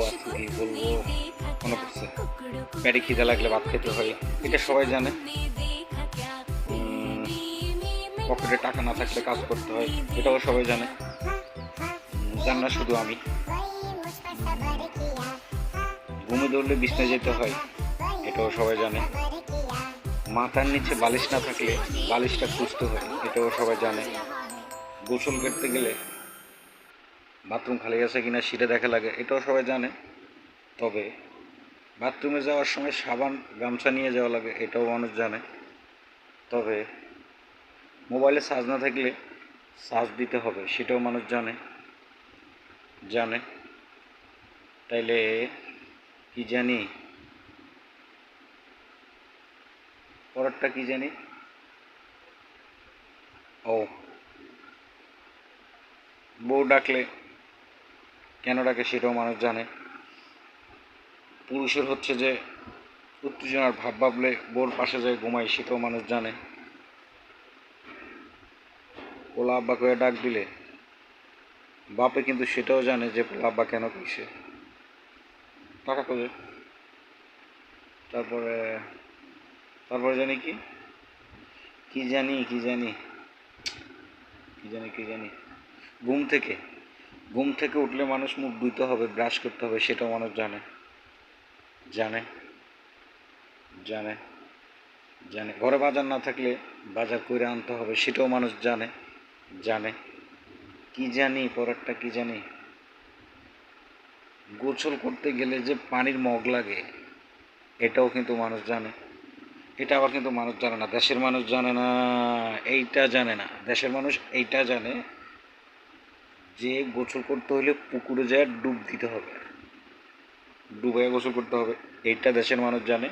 আজকে কি বলবো মনে পড়ছে। পেটে খিদে লাগলে ভাত খেতে হয়, এটা সবাই জানে। পকেটে টাকা না থাকলে কাজ করতে হয়, এটাও সবাই জানে। জান না শুধু আমি। ঘুমে ধরলে বিছনায় যেতে হয়, এটাও সবাই জানে। মাথার নিচে বালিশ না থাকলে বালিশটা খুঁজতে হয়, এটাও সবাই জানে। গোসল করতে গেলে বাথরুম খালি আছে কিনা সেটা দেখা লাগে, এটাও সবাই জানে। তবে বাথরুমে যাওয়ার সময় সাবান গামছা নিয়ে যাওয়া লাগে, এটাও মানুষ জানে। তবে মোবাইলে চার্জ না থাকলে চার্জ দিতে হবে, সেটাও মানুষ জানে। জানে তাইলে কি জানি, পরেরটা কি জানি। ও, বউ ডাকলে কেন ডাকে সেটাও মানুষ জানে। পুরুষের হচ্ছে যে উত্তেজনার ভাব ভাবলে বউর পাশে যায় ঘুমায়, সেটাও মানুষ জানে। পোলা আব্বা করে ডাক দিলে বাপে কিন্তু সেটাও জানে যে পোলা আব্বা কেন কইছে, টাকা খোঁজে। তারপরে তারপরে জানি কি কি জানি কি জানি কি জানি কি জানি ঘুম থেকে ঘুম থেকে উঠলে মানুষ মুখ ধুইতে হবে, ব্রাশ করতে হবে, সেটাও মানুষ জানে। জানে জানে জানে ঘরে বাজার না থাকলে বাজার করে আনতে হবে, সেটাও মানুষ জানে। জানে কি জানি, পরেরটা কি জানি। গোসল করতে গেলে যে পানির মগ লাগে, এটাও কিন্তু মানুষ জানে। এটা আবার কিন্তু মানুষ জানে না, দেশের মানুষ জানে না। এইটা জানে না দেশের মানুষ, এইটা জানে যে গোসল করতে হলে পুকুরে যায় ডুব দিতে হবে, ডুবে গোসল করতে হবে, এইটা দেশের মানুষ জানে।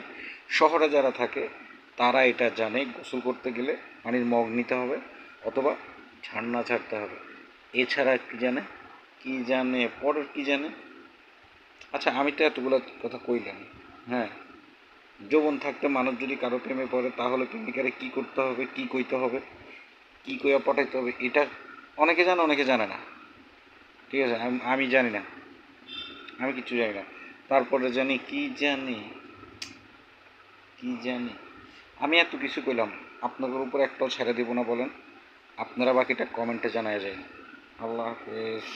শহরে যারা থাকে তারা এটা জানে, গোসল করতে গেলে পানির মগ নিতে হবে অথবা ঝান্না ছাড়তে হবে। এছাড়া কি জানে, কি জানে পরের কি জানে। আচ্ছা, আমি তো এতগুলো কথা কইলাম। হ্যাঁ, যৌবন থাকতে মানুষ যদি কারো প্রেমে পড়ে তাহলে প্রেমিকারে কী করতে হবে, কী কইতে হবে, কী কইয়া পটাইতে হবে, এটা অনেকে জানে অনেকে জানে না। ঠিক আছে, আমি জানি না, আমি কিছু জানি না। তারপরে জানি কি জানি, কি জানি। আমি এত কিছু কইলাম, আপনাদের উপর একটাও ছেড়ে দিব না বলেন। আপনারা বাকিটা কমেন্টে জানায় যায়। আল্লাহ হাফেজ।